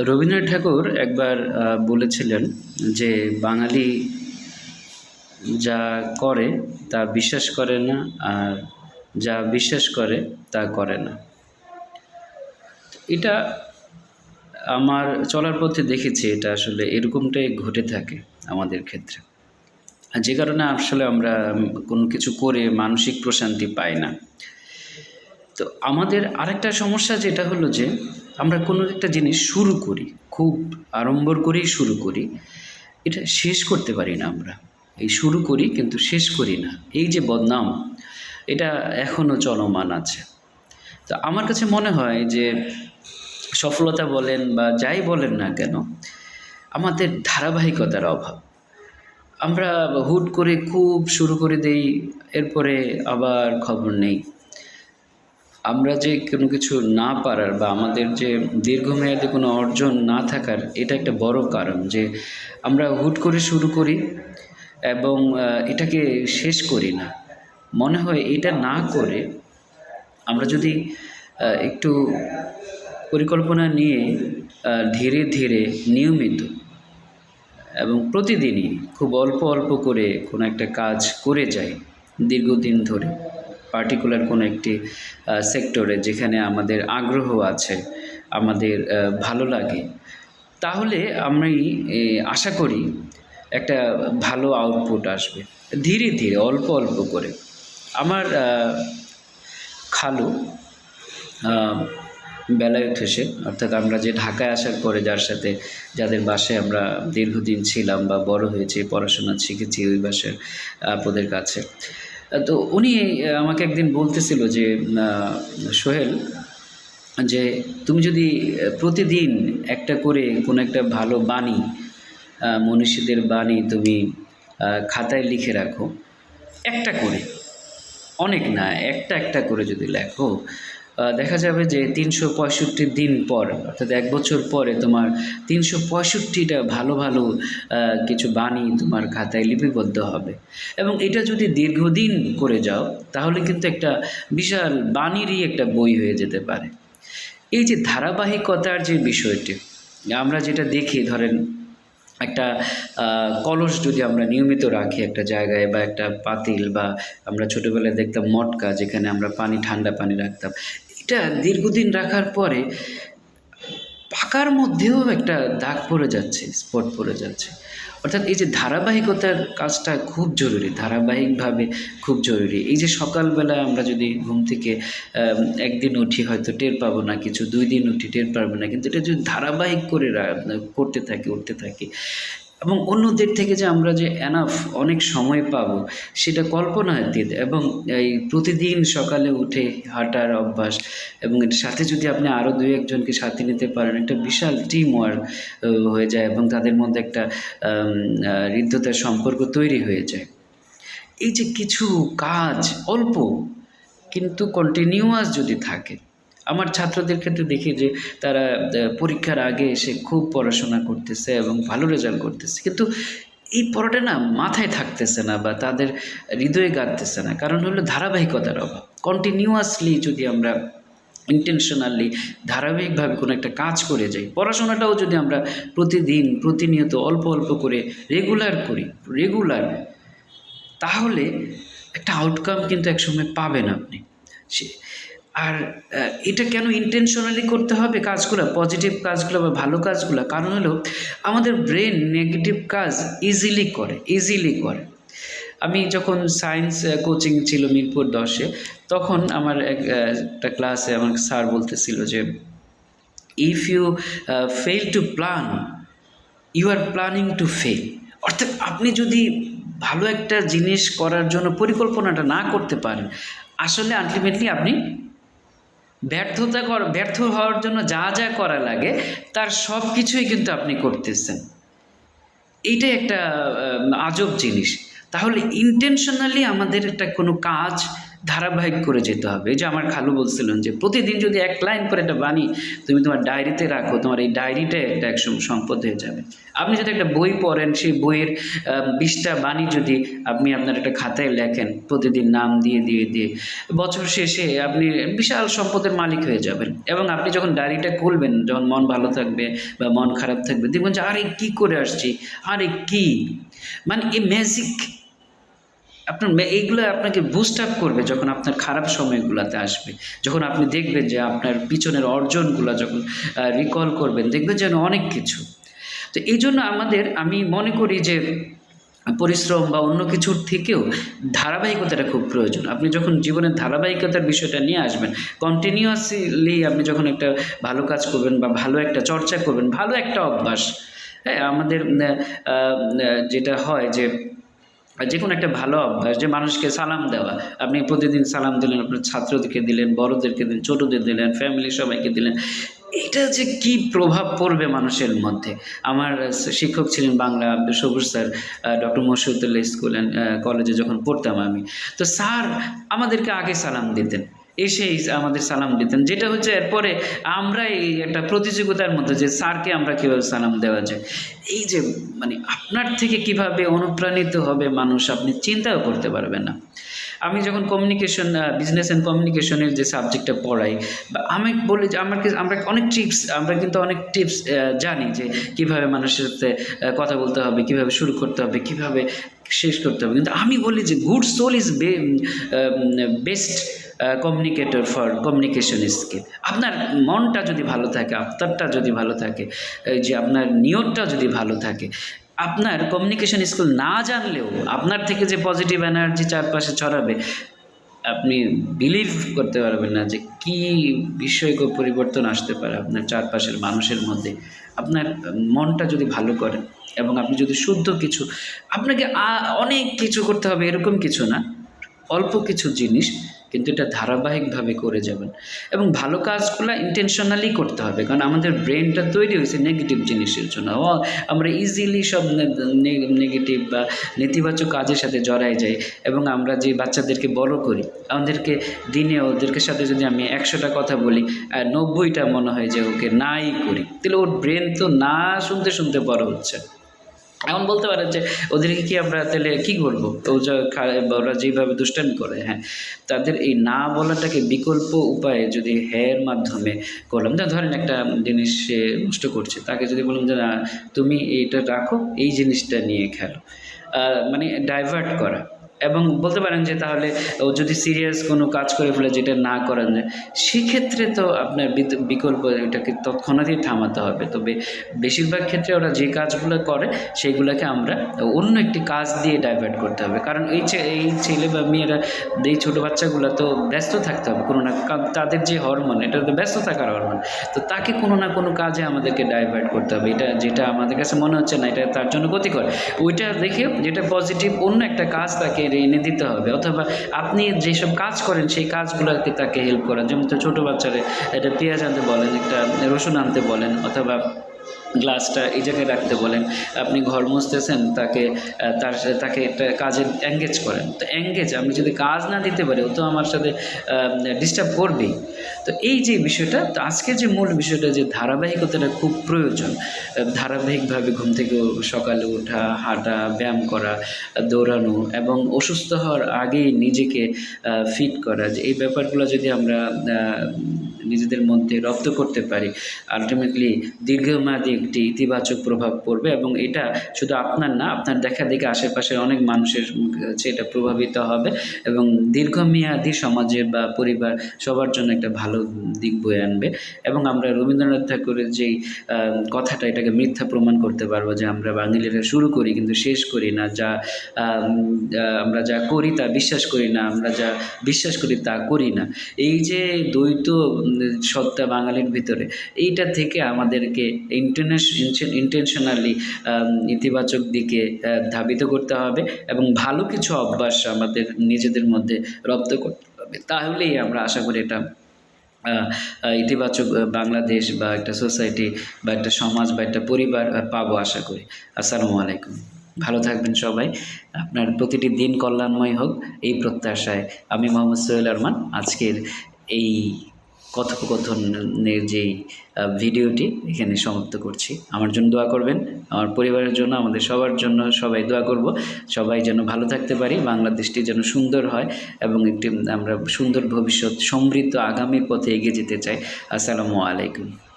রবীন্দ্রনাথ ঠাকুর একবার বলেছিলেন যে বাঙালি যা করে তা বিশ্বাস করে না, আর যা বিশ্বাস করে তা করে না। এটা আমার চলার পথে দেখেছি, এটা আসলে এরকমটাই ঘটে থাকে আমাদের ক্ষেত্রে। আর যে কারণে আসলে আমরা কোনো কিছু করে মানসিক প্রশান্তি পাই না। তো আমাদের আরেকটা সমস্যা যেটা হলো যে আমরা কোনো একটা জিনিস শুরু করি, খুব আড়ম্বর করেই শুরু করি, এটা শেষ করতে পারি না আমরা। এই শুরু করি কিন্তু শেষ করি না, এই যে বদনাম, এটা এখনও চলমান আছে। তো আমার কাছে মনে হয় যে সফলতা বলেন বা যাই বলেন না কেন, আমাদের ধারাবাহিকতার অভাব। আমরা হুট করে খুব শুরু করে দেই, এরপরে আবার খবর নেই। আমরা যে কোনো কিছু না পারার বা আমাদের যে দীর্ঘমেয়াদী কোনো অর্জন না থাকার, এটা একটা বড় কারণ যে আমরা হুট করে শুরু করি এবং এটাকে শেষ করি না। মনে হয় এটা না করে আমরা যদি একটু পরিকল্পনা নিয়ে ধীরে ধীরে নিয়মিত এবং প্রতিদিনই খুব অল্প অল্প করে কোনো একটা কাজ করে যাই দীর্ঘদিন ধরে, পার্টিকুলার কোনো একটি সেক্টরে যেখানে আমাদের আগ্রহ আছে, আমাদের ভালো লাগে, তাহলে আমি আশা করি একটা ভালো আউটপুট আসবে ধীরে ধীরে অল্প অল্প করে। আমার খালু বেলায়েত হোসেন, অর্থাৎ আমরা যে ঢাকায় আসার পরে যাদের বাসায় আমরা দীর্ঘদিন ছিলাম বা বড় হয়েছি, পড়াশোনা শিখেছি ওই বাসার আপুদের কাছে। তো উনি আমাকে একদিন বলতেছিল যে সোহেল, যে তুমি যদি প্রতিদিন একটা করে কোনো একটা ভালো বাণী, মনীষীদের বাণী তুমি খাতায় লিখে রাখো, একটা করে, অনেক না, একটা একটা করে যদি লেখো, দেখা যাবে যে ৩৬৫ দিন পর, অর্থাৎ ১ বছর পরে তোমার ৩৬৫টা ভালো ভালো কিছু বাণী তোমার খাতায় লিপিবদ্ধ হবে। এবং এটা যদি দীর্ঘদিন করে যাও তাহলে কিন্তু একটা বিশাল বাণীরই একটা বই হয়ে যেতে পারে। এই যে ধারাবাহিকতার যে বিষয়টি আমরা যেটা দেখি, ধরেন একটা কলস যদি আমরা নিয়মিত রাখি একটা জায়গায়, বা একটা পাতিল, বা আমরা ছোটোবেলায় দেখতাম মটকা যেখানে আমরা ঠান্ডা পানি রাখতাম, এটা দীর্ঘদিন রাখার পরে পাকার মধ্যেও একটা দাগ পড়ে যাচ্ছে, স্পট পড়ে যাচ্ছে। অর্থাৎ এই যে ধারাবাহিকতার কাজটা খুব জরুরি, ধারাবাহিকভাবে খুব জরুরি। এই যে সকালবেলা আমরা যদি ঘুম থেকে একদিন উঠি হয়তো টের পাবো না কিছু, 2 দিন উঠি টের পারবো না, কিন্তু এটা যদি ধারাবাহিক করে করতে থাকি, উঠতে থাকি, এবং অন্যদের থেকে যে আমরা যে এনাফ অনেক সময় পাবো সেটা কল্পনাতীত। এবং এই প্রতিদিন সকালে উঠে হাঁটার অভ্যাস, এবং এর সাথে যদি আপনি আরও 2-1 জনকে সাথে নিতে পারেন, একটা বিশাল টিম ওয়ার্ক হয়ে যায় এবং তাদের মধ্যে একটা হৃদ্যতার সম্পর্ক তৈরি হয়ে যায়। এই যে কিছু কাজ অল্প কিন্তু কন্টিনিউয়াস যদি থাকে, আমার ছাত্রদের ক্ষেত্রে দেখি যে তারা পরীক্ষার আগে এসে খুব পড়াশোনা করতেছে এবং ভালো রেজাল্ট করতেছে, কিন্তু এই পড়াটা না মাথায় থাকতেছে না বা তাদের হৃদয়ে গাঁথতেছে না। কারণ হলো ধারাবাহিকতার অভাব। কন্টিনিউয়াসলি যদি আমরা ইন্টেনশনালি ধারাবাহিকভাবে কোনো একটা কাজ করে যাই, পড়াশোনাটাও যদি আমরা প্রতিদিন প্রতিনিয়ত অল্প অল্প করে রেগুলার, তাহলে একটা আউটকাম কিন্তু একসময় পাবেন আপনি। আর এটা কেন ইন্টেনশনালি করতে হবে কাজগুলো, পজিটিভ কাজগুলো বা ভালো কাজগুলো? কারণ হলো আমাদের ব্রেন নেগেটিভ কাজ ইজিলি করে। আমি যখন সায়েন্স কোচিং ছিল মিরপুর 10-এ, তখন আমার একটা ক্লাসে আমার স্যার বলতেছিল যে if you fail to plan, you are planning to fail. অর্থাৎ আপনি যদি ভালো একটা জিনিস করার জন্য পরিকল্পনাটা না করতে পারেন, আসলে আলটিমেটলি আপনি ব্যর্থ হওয়ার জন্য যা যা করা লাগে তার সব কিছুই কিন্তু আপনি করতেছেন। এইটাই একটা আজব জিনিস। তাহলে ইন্টেনশনালি আমাদের একটা কোনো কাজ ধারাবাহিক করে যেতে হবে। এই যে আমার খালু বলছিলেন যে প্রতিদিন যদি এক লাইন করে একটা বাণী তুমি তোমার ডায়েরিতে রাখো, তোমার এই ডায়েরিটা একটা একসময় সম্পদ হয়ে যাবে। আপনি যদি একটা বই পড়েন, সেই বইয়ের 20টা বাণী যদি আপনি আপনার একটা খাতায় লেখেন প্রতিদিন নাম দিয়ে দিয়ে দিয়ে, বছর শেষে আপনি বিশাল সম্পদের মালিক হয়ে যাবেন। এবং আপনি যখন ডায়েরিটা খুলবেন, যখন মন ভালো থাকবে বা মন খারাপ থাকবে, দেখবেন যে আরে কী করে আসছি, আরে কী, মানে এই ম্যাজিক আপনার এইগুলো আপনাকে বুস্ট আপ করবে যখন আপনার খারাপ সময়গুলোতে আসবে। যখন আপনি দেখবেন যে আপনার পিছনের অর্জনগুলো যখন রিকল করবেন, দেখবেন যেন অনেক কিছু। তো এই জন্য আমি মনে করি যে পরিশ্রম বা অন্য কিছুর থেকেও ধারাবাহিকতাটা খুব প্রয়োজন। আপনি যখন জীবনের ধারাবাহিকতার বিষয়টা নিয়ে আসবেন, কন্টিনিউয়াসলি আপনি যখন একটা ভালো কাজ করবেন বা ভালো একটা চর্চা করবেন, ভালো একটা অভ্যাস, হ্যাঁ, আমাদের যেটা হয় যে যে কোনো একটা ভালো অভ্যাস, যে মানুষকে সালাম দেওয়া, আপনি প্রতিদিন সালাম দিলেন, আপনার ছাত্রদেরকে দিলেন, বড়দেরকে দিলেন, ছোটোদের দিলেন, ফ্যামিলির সবাইকে দিলেন, এটা যে কি প্রভাব পড়বে মানুষের মধ্যে। আমার শিক্ষক ছিলেন Bangla Sabuj sir, doctor Mashiuddowla school and কলেজে যখন পড়তাম আমি, তো স্যার আমাদেরকে আগে সালাম দিতেন, এসেই আমাদের সালাম দিতেন, যেটা হচ্ছে এরপরে আমরা এই একটা প্রতিযোগিতার মধ্যে যে স্যারকে আমরা কীভাবে সালাম দেওয়া যায়। এই যে মানে আপনার থেকে কিভাবে অনুপ্রাণিত হবে মানুষ, আপনি চিন্তাও করতে পারবেন না। আমি যখন কমিউনিকেশন, বিজনেস অ্যান্ড কমিউনিকেশনের যে সাবজেক্টটা পড়াই, বা আমি বলি যে আমরা অনেক টিপস জানি যে কীভাবে মানুষের সাথে কথা বলতে হবে, কীভাবে শুরু করতে হবে, কীভাবে শেষ করতে হবে। কিন্তু আমি বলি যে good soul is best communicator for communication skill. আপনার মনটা যদি ভালো থাকে, আত্মাটা যদি ভালো থাকে, এই যে আপনার নিয়তটা যদি ভালো থাকে, আপনার কমিউনিকেশন স্কিল না জানলেও আপনার থেকে যে পজিটিভ এনার্জি চারপাশে ছড়াবে, আপনি বিলিভ করতে পারবেন না যে কী বিষয়ক পরিবর্তন আসতে পারে আপনার চারপাশের মানুষের মধ্যে। আপনার মনটা যদি ভালো করেন এবং আপনি যদি শুদ্ধ কিছু, আপনাকে অনেক কিছু করতে হবে এরকম কিছু না, অল্প কিছু জিনিস, কিন্তু এটা ধারাবাহিকভাবে করে যাবেন। এবং ভালো কাজগুলো ইন্টেনশনালি করতে হবে, কারণ আমাদের ব্রেনটা তৈরি হয়েছে নেগেটিভ জিনিসের জন্য। আমরা ইজিলি সব নেগেটিভ বা নেতিবাচক কাজের সাথে জড়াই যাই। এবং আমরা যে বাচ্চাদেরকে বড় করি, আমাদেরকে দিনে ওদেরকে সাথে যদি আমি 100টা কথা বলি, 90টা মনে হয় যে ওকে নাই করি, তাহলে ওর ব্রেন তো না শুনতে শুনতে বড় হচ্ছে। এমন বলতে পারেন যে ওদেরকে কি আমরা তাহলে কী করবো, ওরা যেভাবে দুষ্টামি করে, হ্যাঁ, তাদের এই না বলাটাকে বিকল্প উপায়ে যদি হ্যাঁর মাধ্যমে করলাম, ধরেন একটা জিনিস সে নষ্ট করছে, তাকে যদি বললাম যে না তুমি এইটা রাখো, এই জিনিসটা নিয়ে খেলো, মানে ডাইভার্ট করা। এবং বলতে পারেন যে তাহলে ও যদি সিরিয়াস কোনো কাজ করে ফেলে যেটা না করা যায়, সেক্ষেত্রে তো আপনার বিকল্প এটাকে তৎক্ষণাৎই থামাতে হবে। তবে বেশিরভাগ ক্ষেত্রে ওরা যে কাজগুলো করে সেগুলোকে আমরা অন্য একটি কাজ দিয়ে ডাইভার্ট করতে হবে। কারণ এই ছেলে বা মেয়েরা, এই ছোটো বাচ্চাগুলো তো ব্যস্ত থাকতে হবে কোনো না, তাদের যে হরমোন, এটা তো ব্যস্ত থাকার হরমোন, তো তাকে কোনো না কোনো কাজে আমাদেরকে ডাইভার্ট করতে হবে। এটা যেটা আমাদের কাছে মনে হচ্ছে না এটা তার জন্য ক্ষতিকর, ওইটা দেখে যেটা পজিটিভ অন্য একটা কাজ তাকে এনে দিতে হবে। অথবা আপনি যেসব কাজ করেন সেই কাজগুলোকে তাকে হেল্প করেন, যেমন তো ছোটো বাচ্চারা একটা পেঁয়াজ আনতে বলেন, একটা রসুন আনতে বলেন, অথবা গ্লাসটা এই জায়গায় রাখতে বলেন। আপনি ঘর মুছতেছেন, তাকে একটা কাজে এঙ্গেজ করেন। তো আমি যদি কাজ না দিতে পারি, ও তো আমার সাথে ডিস্টার্ব করবেই। তো এই যে বিষয়টা, তো আজকে যে মূল বিষয়টা যে ধারাবাহিকতাটা খুব প্রয়োজন। ধারাবাহিকভাবে ঘুম থেকে সকালে ওঠা, হাঁটা, ব্যায়াম করা, দৌড়ানো এবং অসুস্থ হওয়ার আগেই নিজেকে ফিট করা, যে এই ব্যাপারগুলো যদি আমরা নিজেদের মধ্যে রপ্ত করতে পারি, আলটিমেটলি দীর্ঘমেয়াদী একটি ইতিবাচক প্রভাব পড়বে। এবং এটা শুধু আপনার না, আপনার দেখা দেখে আশেপাশের অনেক মানুষের কাছে এটা প্রভাবিত হবে এবং দীর্ঘমেয়াদী সমাজে বা পরিবার সবার জন্য একটা ভালো দিক বয়ে আনবে। এবং আমরা রবীন্দ্রনাথ ঠাকুরের যেই কথাটা, এটাকে মিথ্যা প্রমাণ করতে পারবো যে আমরা বাঙালিরা শুরু করি কিন্তু শেষ করি না, আমরা যা করি তা বিশ্বাস করি না, আমরা যা বিশ্বাস করি তা করি না। এই যে দ্বৈত সত্তা বাঙালির ভিতরে, এইটা থেকে আমাদেরকে ইন্টেনশনালি ইতিবাচক দিকে ধাবিত করতে হবে এবং ভালো কিছু অভ্যাস আমাদের নিজেদের মধ্যে রপ্ত করতে হবে। তাহলেই আমরা আশা করি এটা ইতিবাচক বাংলাদেশ বা একটা সোসাইটি বা একটা সমাজ বা একটা পরিবার পাবো আশা করি। আসসালামু আলাইকুম। ভালো থাকবেন সবাই। আপনার প্রতিটি দিন কল্যাণময় হোক, এই প্রত্যাশায় আমি মোহাম্মদ সোহেল আরমান আজকের এই কথোপকথনের যেই ভিডিওটি এখানে সমাপ্ত করছি। আমার জন্য দোয়া করবেন, আমার পরিবারের জন্য, আমাদের সবার জন্য সবাই দোয়া করব। সবাই যেন ভালো থাকতে পারি, বাংলাদেশটি যেন সুন্দর হয় এবং একটি আমরা সুন্দর ভবিষ্যৎ, সমৃদ্ধ আগামীর পথে এগিয়ে যেতে চাই। আসসালামু আলাইকুম।